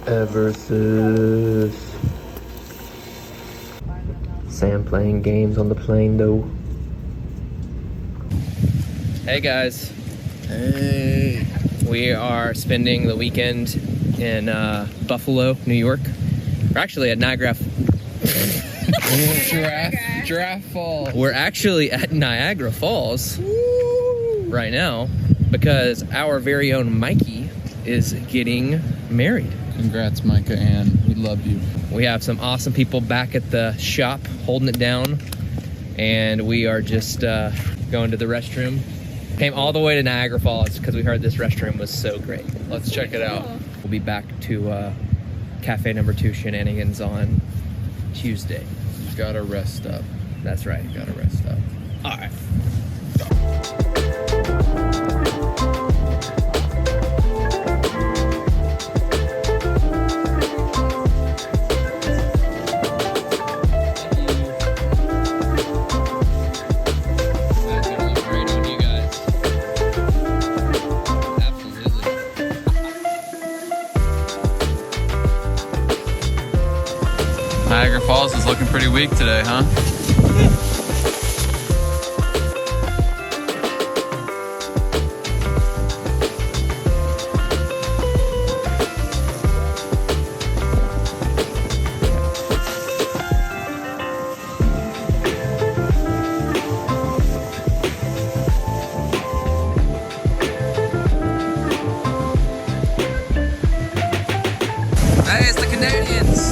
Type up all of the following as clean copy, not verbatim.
versus Sam playing games on the plane though. Hey guys. Hey. We are spending the weekend in Buffalo, New York. We're actually at Niagara. Giraffe Falls. We're actually at Niagara Falls right now because our very own Mykie is getting married. Congrats, Micah Ann. We love you. We have some awesome people back at the shop holding it down, and we are just going to the restroom. Came all the way to Niagara Falls because we heard this restroom was so great. Let's check it out. We'll be back to Cafe Number 2 shenanigans on Tuesday. You gotta rest up. That's right, you gotta rest up. All right. Niagara Falls is looking pretty weak today, huh? Hey, it's the Canadians.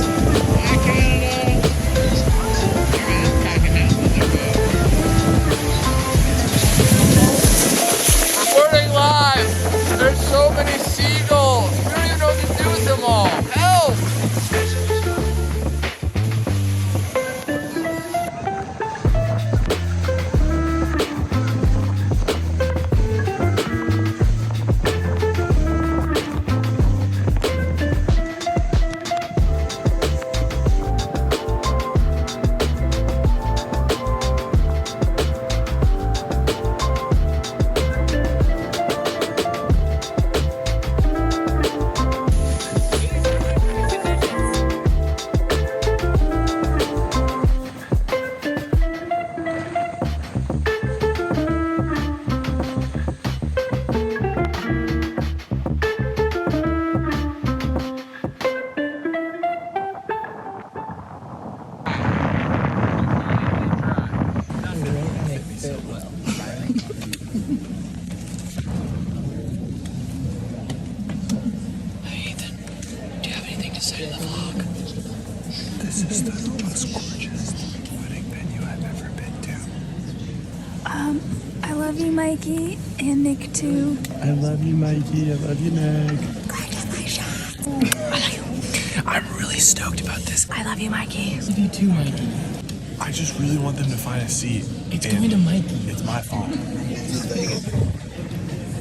Recording live! There's so many seagulls! We don't even know what to do with them all! Help! This is the most gorgeous wedding venue I've ever been to. I love you, Mykie, and Nick too. I love you, Mykie. I love you, Nick. I'm really stoked about this. I love you, Mykie. I love you too, Mykie. I just really want them to find a seat. It's going to Mykie. It's my fault.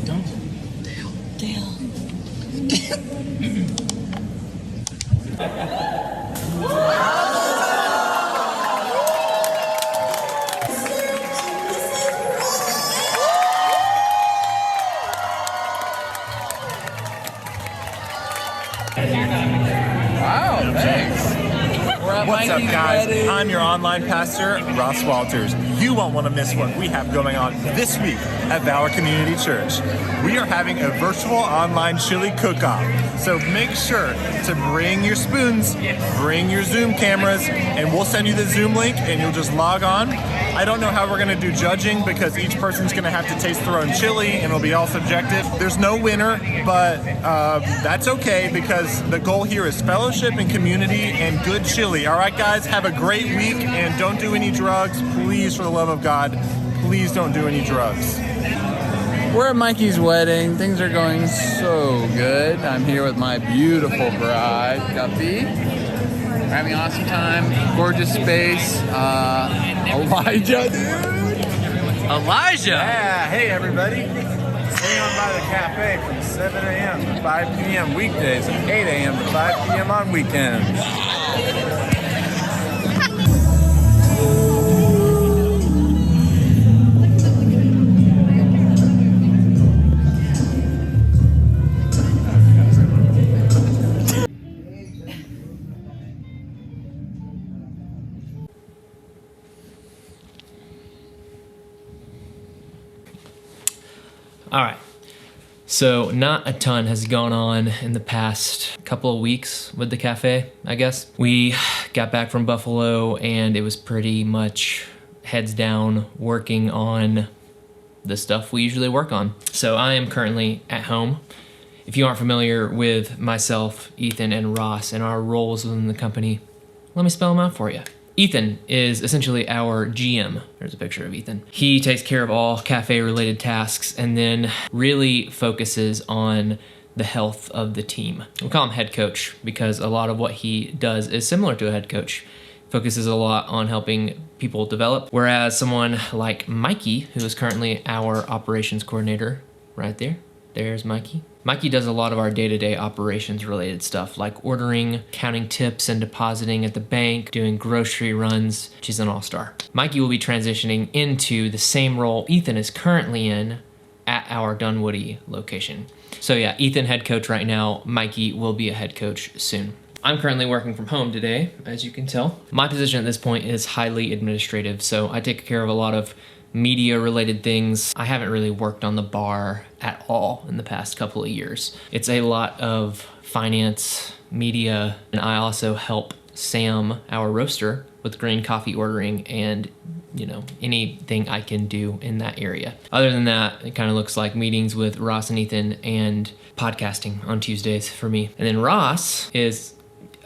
Don't. Wow, thanks. What's up, guys? I'm your online pastor, Ross Walters. You won't want to miss what we have going on this week at Valor Community Church. We are having a virtual online chili cook-off. So make sure to bring your spoons, bring your Zoom cameras, and we'll send you the Zoom link and you'll just log on. I don't know how we're going to do judging because each person's going to have to taste their own chili and it'll be all subjective. There's no winner, but that's okay because the goal here is fellowship and community and good chili. All right, guys, have a great week and don't do any drugs. Please, for the love of God, please don't do any drugs. We're at Mikey's wedding. Things are going so good. I'm here with my beautiful bride, Guppy. We're having an awesome time. Gorgeous space. Elijah, dude. Elijah! Yeah, hey everybody. Stay on by the cafe from 7 a.m. to 5 p.m. weekdays and 8 a.m. to 5 p.m. on weekends. All right. So not a ton has gone on in the past couple of weeks with the cafe, I guess. We got back from Buffalo and it was pretty much heads down working on the stuff we usually work on. So I am currently at home. If you aren't familiar with myself, Ethan, and Ross and our roles within the company, let me spell them out for you. Ethan is essentially our GM. There's a picture of Ethan. He takes care of all cafe-related tasks and then really focuses on the health of the team. We call him head coach because a lot of what he does is similar to a head coach. Focuses a lot on helping people develop, whereas someone like Mykie, who is currently our operations coordinator, right there, there's Mykie. Mykie does a lot of our day-to-day operations related stuff like ordering, counting tips and depositing at the bank, doing grocery runs. She's an all-star. Mykie will be transitioning into the same role Ethan is currently in at our Dunwoody location. So yeah, Ethan head coach right now, Mykie will be a head coach soon. I'm currently working from home today, as you can tell. My position at this point is highly administrative, so I take care of a lot of media related things. I haven't really worked on the bar at all in the past couple of years. It's a lot of finance, media, and I also help Sam, our roaster, with green coffee ordering and anything I can do in that area. Other than that, it kind of looks like meetings with Ross and Ethan and podcasting on Tuesdays for me. And then Ross is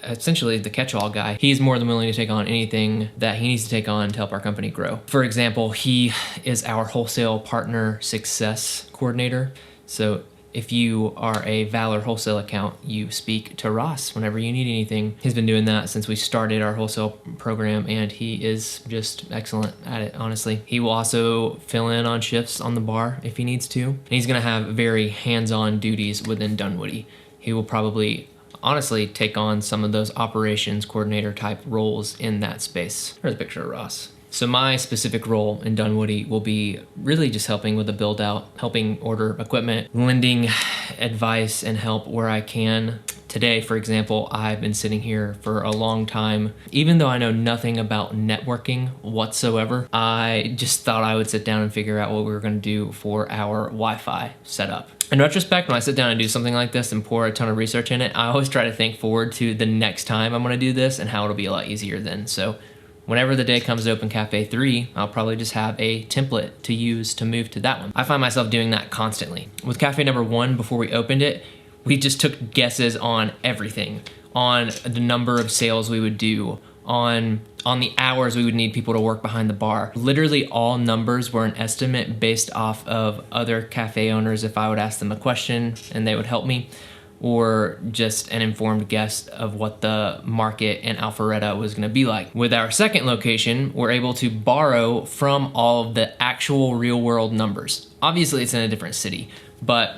essentially the catch-all guy. He's more than willing to take on anything that he needs to take on to help our company grow. For example, he is our wholesale partner success coordinator. So if you are a Valor wholesale account, you speak to Ross whenever you need anything. He's been doing that since we started our wholesale program, and he is just excellent at it, honestly. He will also fill in on shifts on the bar if he needs to. And he's gonna have very hands-on duties within Dunwoody. He will probably honestly take on some of those operations coordinator type roles in that space. There's a picture of Ross. So my specific role in Dunwoody will be really just helping with the build out, helping order equipment, lending advice and help where I can. Today, for example, I've been sitting here for a long time. Even though I know nothing about networking whatsoever, I just thought I would sit down and figure out what we were gonna do for our Wi-Fi setup. In retrospect, when I sit down and do something like this and pour a ton of research in it, I always try to think forward to the next time I'm gonna do this and how it'll be a lot easier then. So whenever the day comes to open Cafe 3, I'll probably just have a template to use to move to that one. I find myself doing that constantly. With Cafe number 1, before we opened it, we just took guesses on everything, on the number of sales we would do, on the hours we would need people to work behind the bar. Literally all numbers were an estimate based off of other cafe owners if I would ask them a question and they would help me, or just an informed guess of what the market in Alpharetta was gonna be like. With our second location, we're able to borrow from all of the actual real world numbers. Obviously it's in a different city, but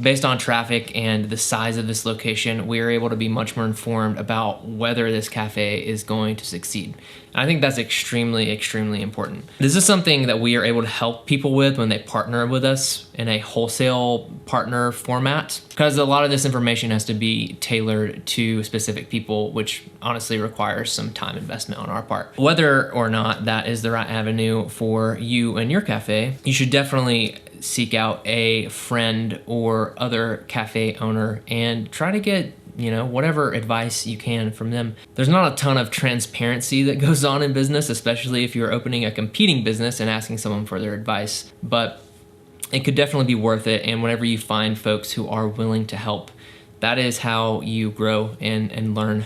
based on traffic and the size of this location, we are able to be much more informed about whether this cafe is going to succeed. And I think that's extremely, extremely important. This is something that we are able to help people with when they partner with us in a wholesale partner format, because a lot of this information has to be tailored to specific people, which honestly requires some time investment on our part. Whether or not that is the right avenue for you and your cafe, you should definitely seek out a friend or other cafe owner and try to get whatever advice you can from them. There's not a ton of transparency that goes on in business, especially if you're opening a competing business and asking someone for their advice, but it could definitely be worth it. And whenever you find folks who are willing to help, that is how you grow and learn.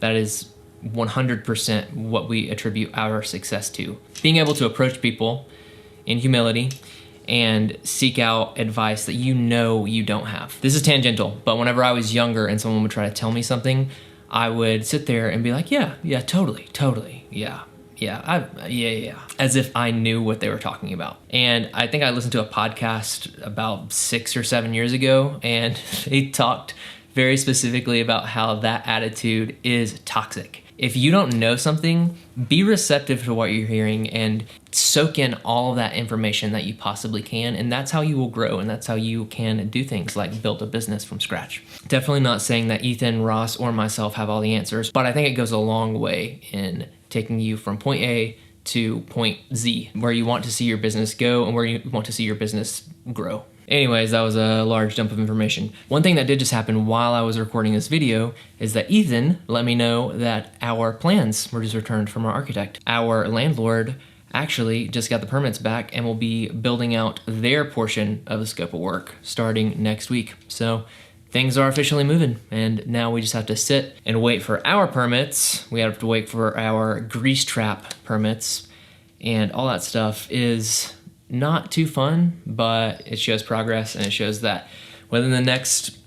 That is 100% what we attribute our success to. Being able to approach people in humility and seek out advice that you don't have. This is tangential, but whenever I was younger and someone would try to tell me something, I would sit there and be like, yeah, totally, yeah. As if I knew what they were talking about. And I think I listened to a podcast about 6 or 7 years ago, and they talked very specifically about how that attitude is toxic. If you don't know something, be receptive to what you're hearing and soak in all of that information that you possibly can, and that's how you will grow, and that's how you can do things like build a business from scratch. Definitely not saying that Ethan, Ross, or myself have all the answers, but I think it goes a long way in taking you from point A to point Z, where you want to see your business go and where you want to see your business grow. Anyways, that was a large dump of information. One thing that did just happen while I was recording this video is that Ethan let me know that our plans were just returned from our architect. Our landlord actually just got the permits back and will be building out their portion of the scope of work starting next week. So things are officially moving, and now we just have to sit and wait for our permits. We have to wait for our grease trap permits, and all that stuff is not too fun, but it shows progress, and it shows that within the next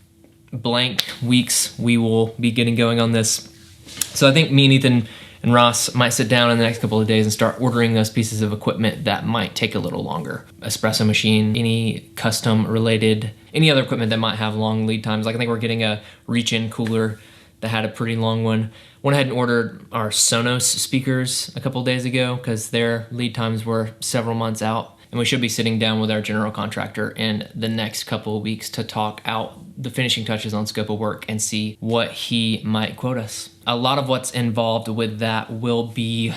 blank weeks, we will be getting going on this. So I think me and Ethan and Ross might sit down in the next couple of days and start ordering those pieces of equipment that might take a little longer. Espresso machine, any custom related, any other equipment that might have long lead times. Like I think we're getting a reach-in cooler that had a pretty long one. Went ahead and ordered our Sonos speakers a couple of days ago because their lead times were several months out. And we should be sitting down with our general contractor in the next couple of weeks to talk out the finishing touches on scope of work and see what he might quote us. A lot of what's involved with that will be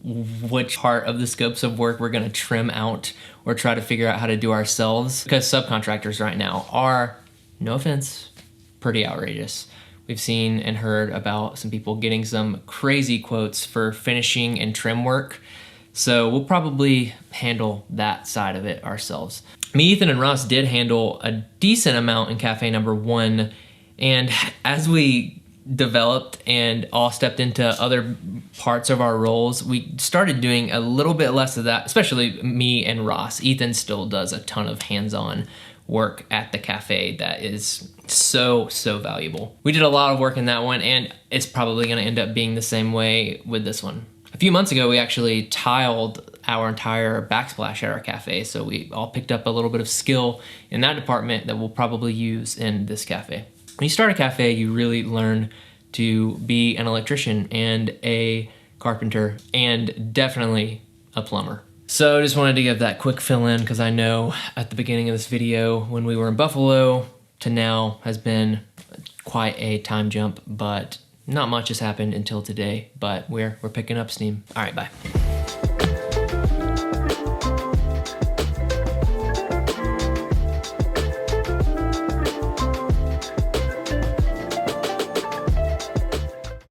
which part of the scopes of work we're gonna trim out or try to figure out how to do ourselves, because subcontractors right now are, no offense, pretty outrageous. We've seen and heard about some people getting some crazy quotes for finishing and trim work. So we'll probably handle that side of it ourselves. Me, Ethan, and Ross did handle a decent amount in cafe number 1. And as we developed and all stepped into other parts of our roles, we started doing a little bit less of that, especially me and Ross. Ethan still does a ton of hands-on work at the cafe that is so valuable. We did a lot of work in that one, and it's probably gonna end up being the same way with this one. A few months ago, we actually tiled our entire backsplash at our cafe, so we all picked up a little bit of skill in that department that we'll probably use in this cafe. When you start a cafe, you really learn to be an electrician and a carpenter and definitely a plumber. So I just wanted to give that quick fill in because I know at the beginning of this video when we were in Buffalo to now has been quite a time jump, but not much has happened until today, but we're picking up steam. All right, bye.